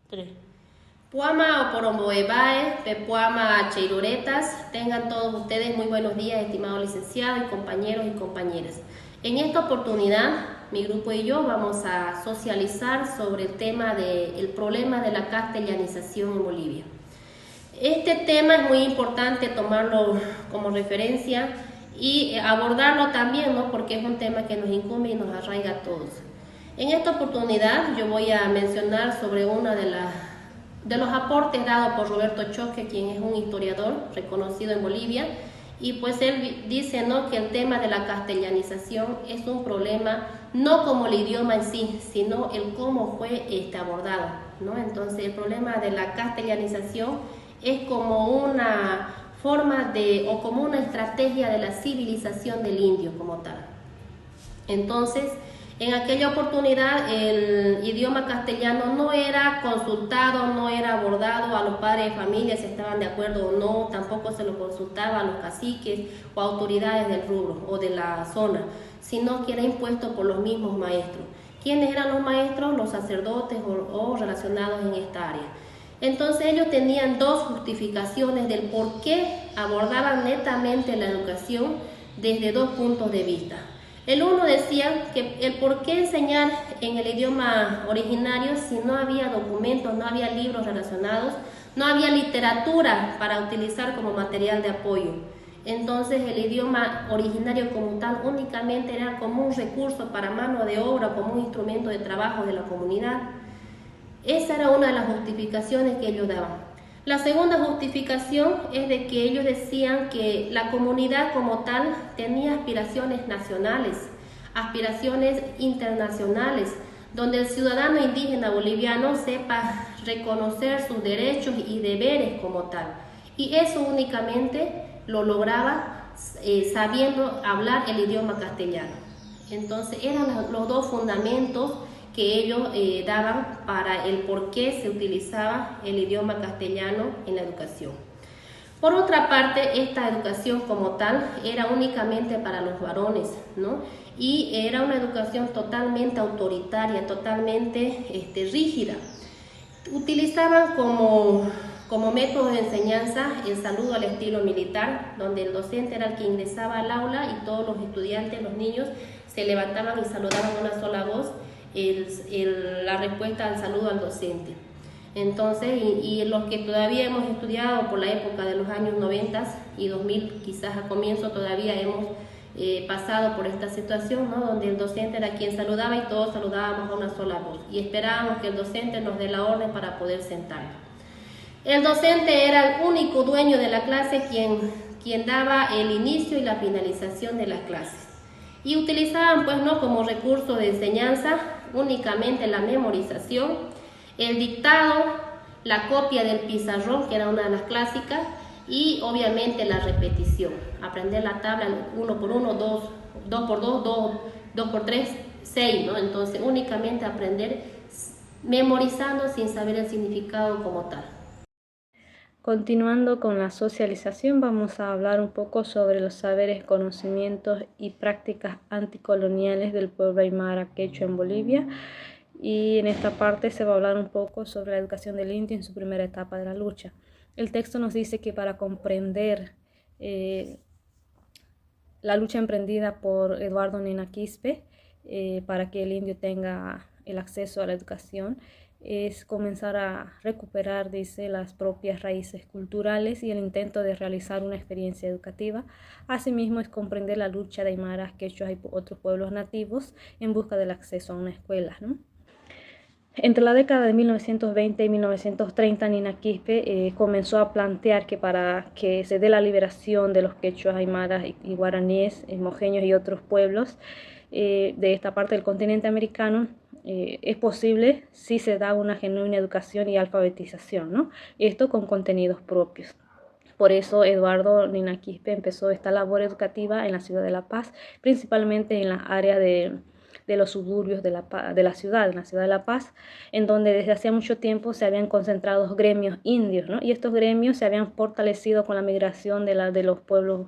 Tres. Puama o Poromboebae, Pepuama Cheiruretas, tengan todos ustedes muy buenos días, estimados licenciados y compañeros y compañeras. En esta oportunidad, mi grupo y yo vamos a socializar sobre el tema del problema de la castellanización en Bolivia. Este tema es muy importante tomarlo como referencia y abordarlo también, ¿no? Porque es un tema que nos incumbe y nos arraiga a todos. En esta oportunidad yo voy a mencionar sobre una de los aportes dados por Roberto Choque, quien es un historiador reconocido en Bolivia, y pues él dice, ¿no?, que el tema de la castellanización es un problema no como el idioma en sí, sino el cómo fue abordado, ¿no? Entonces el problema de la castellanización es como una forma o como una estrategia de la civilización del indio como tal. Entonces, en aquella oportunidad el idioma castellano no era consultado, no era abordado a los padres de familia si estaban de acuerdo o no, tampoco se lo consultaba a los caciques o autoridades del rubro o de la zona, sino que era impuesto por los mismos maestros. ¿Quiénes eran los maestros? Los sacerdotes o relacionados en esta área. Entonces ellos tenían dos justificaciones del por qué abordaban netamente la educación desde dos puntos de vista. El uno decía que el por qué enseñar en el idioma originario si no había documentos, no había libros relacionados, no había literatura para utilizar como material de apoyo. Entonces el idioma originario como tal únicamente era como un recurso para mano de obra, como un instrumento de trabajo de la comunidad. Esa era una de las justificaciones que ellos daban. La segunda justificación es de que ellos decían que la comunidad como tal tenía aspiraciones nacionales, aspiraciones internacionales, donde el ciudadano indígena boliviano sepa reconocer sus derechos y deberes como tal. Y eso únicamente lo lograba sabiendo hablar el idioma castellano. Entonces eran los dos fundamentos que ellos daban para el por qué se utilizaba el idioma castellano en la educación. Por otra parte, esta educación como tal era únicamente para los varones, ¿no? Y era una educación totalmente autoritaria, totalmente rígida. Utilizaban como método de enseñanza el saludo al estilo militar, donde el docente era el que ingresaba al aula y todos los estudiantes, los niños, se levantaban y saludaban a una sola voz la respuesta al saludo al docente. Entonces, y los que todavía hemos estudiado por la época de los años 90 y 2000, quizás a comienzo todavía hemos pasado por esta situación, ¿no?, donde el docente era quien saludaba y todos saludábamos a una sola voz y esperábamos que el docente nos dé la orden para poder sentarnos. El docente era el único dueño de la clase quien daba el inicio y la finalización de las clases. Y utilizaban pues no como recurso de enseñanza únicamente la memorización, el dictado, la copia del pizarrón, que era una de las clásicas, y obviamente la repetición, aprender la tabla 1 por 1, 2 por 2, 2 por 3, 6, ¿no? Entonces únicamente aprender memorizando sin saber el significado como tal. Continuando con la socialización, vamos a hablar un poco sobre los saberes, conocimientos y prácticas anticoloniales del pueblo aymara quechua en Bolivia. Y en esta parte se va a hablar un poco sobre la educación del indio en su primera etapa de la lucha. El texto nos dice que para comprender la lucha emprendida por Eduardo Nina Quispe para que el indio tenga el acceso a la educación, es comenzar a recuperar, dice, las propias raíces culturales y el intento de realizar una experiencia educativa. Asimismo, es comprender la lucha de aymaras, quechuas y otros pueblos nativos en busca del acceso a una escuela, ¿no? Entre la década de 1920 y 1930, Nina Quispe comenzó a plantear que para que se dé la liberación de los quechuas, aymaras y guaraníes, mojeños y otros pueblos de esta parte del continente americano, es posible si se da una genuina educación y alfabetización, ¿no? Esto con contenidos propios. Por eso Eduardo Nina Quispe empezó esta labor educativa en la ciudad de La Paz, principalmente en la área de los suburbios de la ciudad, en la ciudad de La Paz, en donde desde hacía mucho tiempo se habían concentrado gremios indios, ¿no? Y estos gremios se habían fortalecido con la migración de los pueblos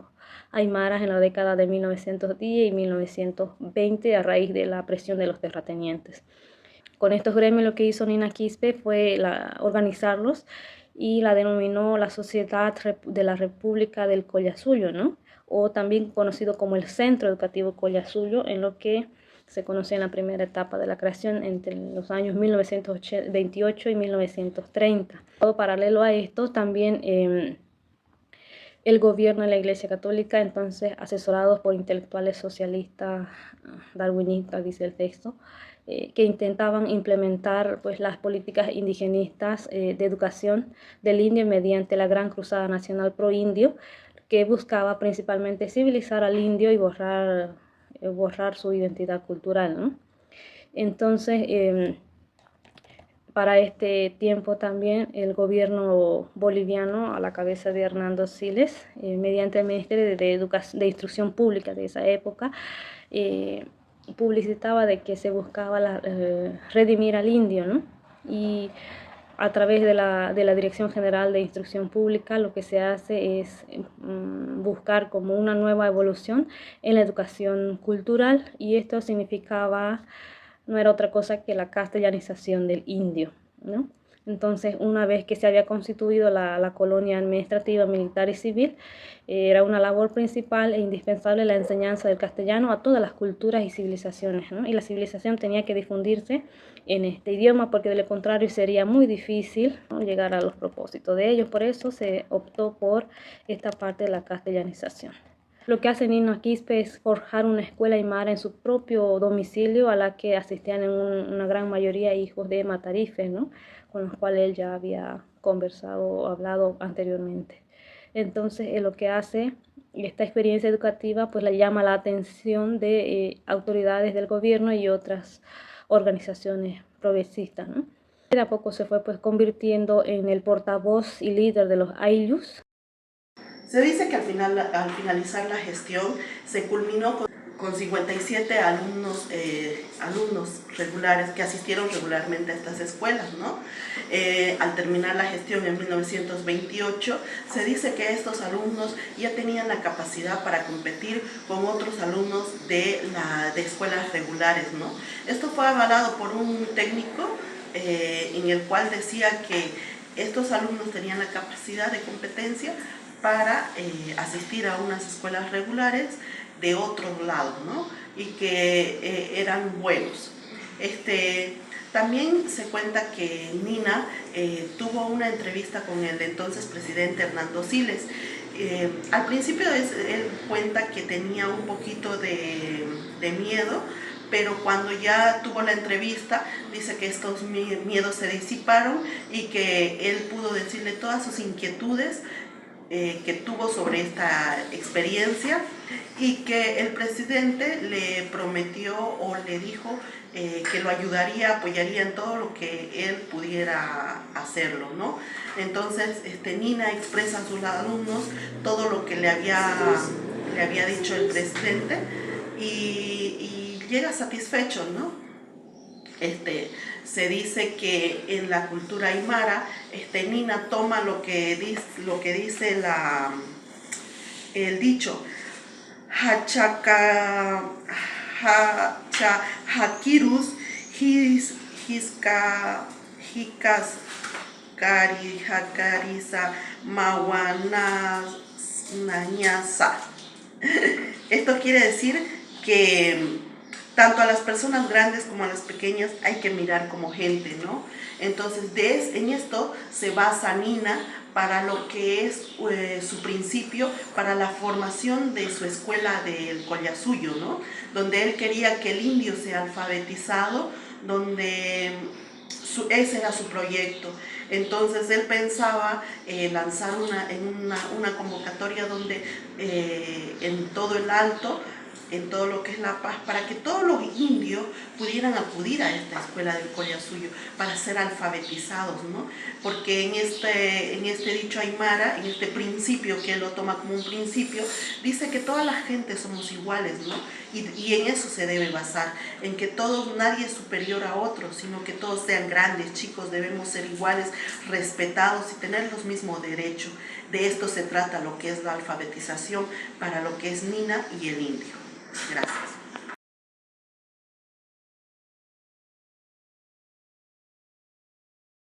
aymaras en la década de 1910 y 1920 a raíz de la presión de los terratenientes. Con estos gremios lo que hizo Nina Quispe fue organizarlos y la denominó la Sociedad de la República del Collasuyo, ¿no? O también conocido como el Centro Educativo Collasuyo, en lo que se conoce en la primera etapa de la creación entre los años 1928 y 1930. Paralelo a esto, también el gobierno de la Iglesia Católica, entonces asesorados por intelectuales socialistas, darwinistas, dice el texto, que intentaban implementar pues, las políticas indigenistas de educación del indio mediante la Gran Cruzada Nacional Pro Indio, que buscaba principalmente civilizar al indio y borrar su identidad cultural, ¿no? Entonces, para este tiempo también el gobierno boliviano, a la cabeza de Hernando Siles, mediante el Ministerio de Instrucción Pública de esa época, publicitaba de que se buscaba redimir al indio, ¿no? Y a través de la Dirección General de Instrucción Pública lo que se hace es buscar como una nueva evolución en la educación cultural, y esto significaba, no era otra cosa que la castellanización del indio, ¿no? Entonces, una vez que se había constituido la colonia administrativa, militar y civil, era una labor principal e indispensable la enseñanza del castellano a todas las culturas y civilizaciones, ¿no? Y la civilización tenía que difundirse en este idioma, porque de lo contrario sería muy difícil, ¿no?, llegar a los propósitos de ellos. Por eso se optó por esta parte de la castellanización. Lo que hace Nina Quispe es forjar una escuela aymara en su propio domicilio, a la que asistían en una gran mayoría hijos de matarifes, ¿no?, con los cuales él ya había conversado o hablado anteriormente. Entonces, lo que hace esta experiencia educativa pues le llama la atención de autoridades del gobierno y otras organizaciones progresistas, ¿no? De a poco se fue pues convirtiendo en el portavoz y líder de los Ayllus. Se dice que al finalizar la gestión se culminó con 57 alumnos regulares que asistieron regularmente a estas escuelas, ¿no? Al terminar la gestión en 1928, se dice que estos alumnos ya tenían la capacidad para competir con otros alumnos de escuelas regulares, ¿no? Esto fue avalado por un técnico en el cual decía que estos alumnos tenían la capacidad de competencia para asistir a unas escuelas regulares de otros lados, ¿no? Y que eran buenos. También se cuenta que Nina tuvo una entrevista con el entonces presidente Hernando Siles. Al principio él cuenta que tenía un poquito de miedo, pero cuando ya tuvo la entrevista, dice que estos miedos se disiparon y que él pudo decirle todas sus inquietudes que tuvo sobre esta experiencia, y que el presidente le prometió o le dijo que lo ayudaría, apoyaría en todo lo que él pudiera hacerlo, ¿no? Entonces Nina expresa a sus alumnos todo lo que le había dicho el presidente, y llega satisfecho, ¿no? Se dice que en la cultura aymara, Nina toma lo que dice el dicho, Hakirus hikas kari hakarisa mawananyasa. Esto quiere decir que tanto a las personas grandes como a las pequeñas hay que mirar como gente, ¿no? Entonces, en esto se basa Nina para lo que es su principio, para la formación de su escuela del Collasuyo, ¿no? Donde él quería que el indio sea alfabetizado, donde ese era su proyecto. Entonces él pensaba lanzar una convocatoria donde en todo el Alto, en todo lo que es La Paz, para que todos los indios pudieran acudir a esta escuela del Collasuyo para ser alfabetizados, ¿no? Porque en este dicho aymara, en este principio, que él lo toma como un principio, dice que toda la gente somos iguales, ¿no? Y en eso se debe basar, en que nadie es superior a otro, sino que todos sean grandes, chicos, debemos ser iguales, respetados y tener los mismos derechos. De esto se trata lo que es la alfabetización para lo que es Nina y el indio. Gracias.